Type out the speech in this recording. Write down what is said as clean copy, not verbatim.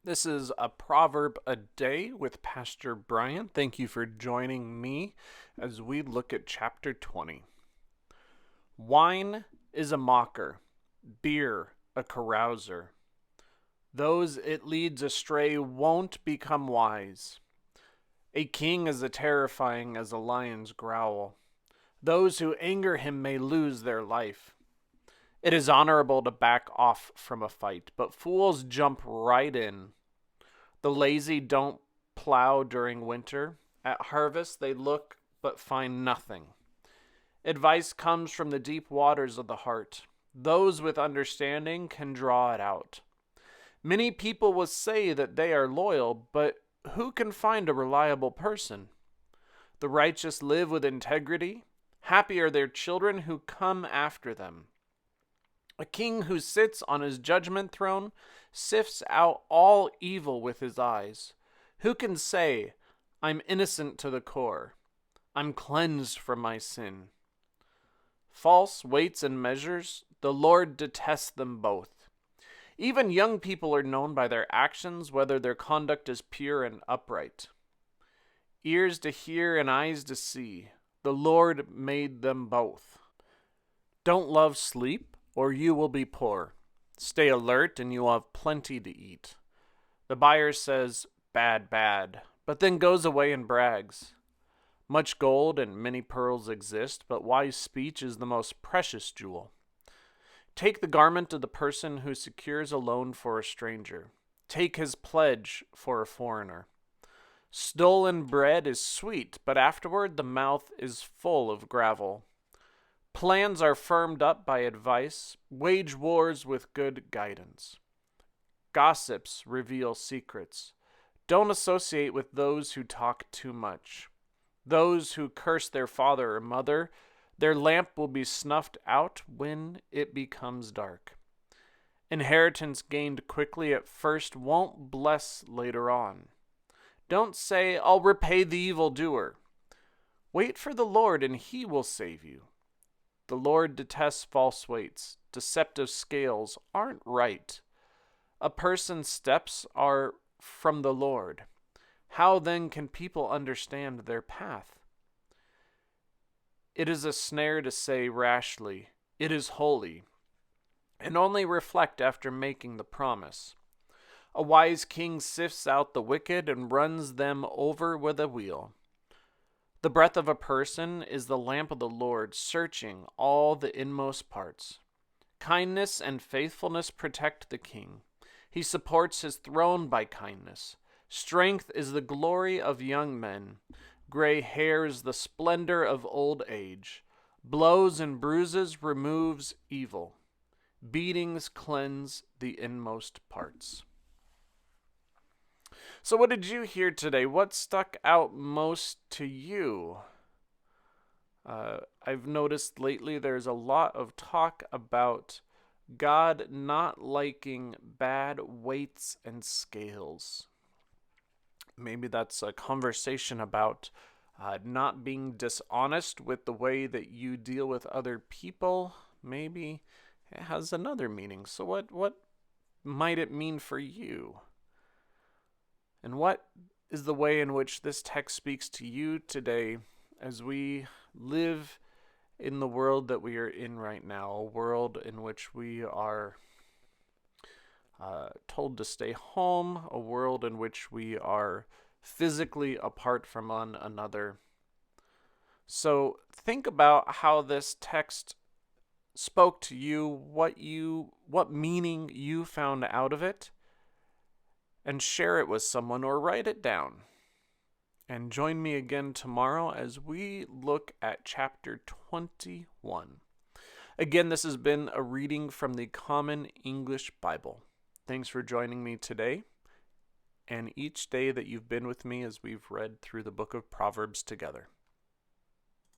This is a proverb a day with Pastor Brian. Thank you for joining me as we look at chapter 20. Wine is a mocker, beer a carouser. Those it leads astray won't become wise. A king is as terrifying as a lion's growl. Those who anger him may lose their life. It is honorable to back off from a fight, but fools jump right in. The lazy don't plow during winter. At harvest they look but find nothing. Advice comes from the deep waters of the heart. Those with understanding can draw it out. Many people will say that they are loyal, but who can find a reliable person? The righteous live with integrity. Happy are their children who come after them. A king who sits on his judgment throne sifts out all evil with his eyes. Who can say, I'm innocent to the core? I'm cleansed from my sin. False weights and measures, the Lord detests them both. Even young people are known by their actions, whether their conduct is pure and upright. Ears to hear and eyes to see, the Lord made them both. Don't love sleep, or you will be poor. Stay alert, and you will have plenty to eat. The buyer says, bad, bad, but then goes away and brags. Much gold and many pearls exist, but wise speech is the most precious jewel. Take the garment of the person who secures a loan for a stranger. Take his pledge for a foreigner. Stolen bread is sweet, but afterward the mouth is full of gravel. Plans are firmed up by advice. Wage wars with good guidance. Gossips reveal secrets. Don't associate with those who talk too much. Those who curse their father or mother, their lamp will be snuffed out when it becomes dark. Inheritance gained quickly at first won't bless later on. Don't say, I'll repay the evildoer. Wait for the Lord and he will save you. The Lord detests false weights. Deceptive scales aren't right. A person's steps are from the Lord. How then can people understand their path? It is a snare to say rashly, it is holy, and only reflect after making the promise. A wise king sifts out the wicked and runs them over with a wheel. The breath of a person is the lamp of the Lord, searching all the inmost parts. Kindness and faithfulness protect the king. He supports his throne by kindness. Strength is the glory of young men. Gray hair is the splendor of old age. Blows and bruises removes evil. Beatings cleanse the inmost parts. So what did you hear today? What stuck out most to you? I've noticed lately there's a lot of talk about God not liking bad weights and scales. Maybe that's a conversation about not being dishonest with the way that you deal with other people. Maybe it has another meaning. So what might it mean for you? And what is the way in which this text speaks to you today as we live in the world that we are in right now, a world in which we are told to stay home, a world in which we are physically apart from one another. So think about how this text spoke to you, what meaning you found out of it, and share it with someone or write it down. And join me again tomorrow as we look at chapter 21. Again, this has been a reading from the Common English Bible. Thanks for joining me today, and each day that you've been with me as we've read through the book of Proverbs together.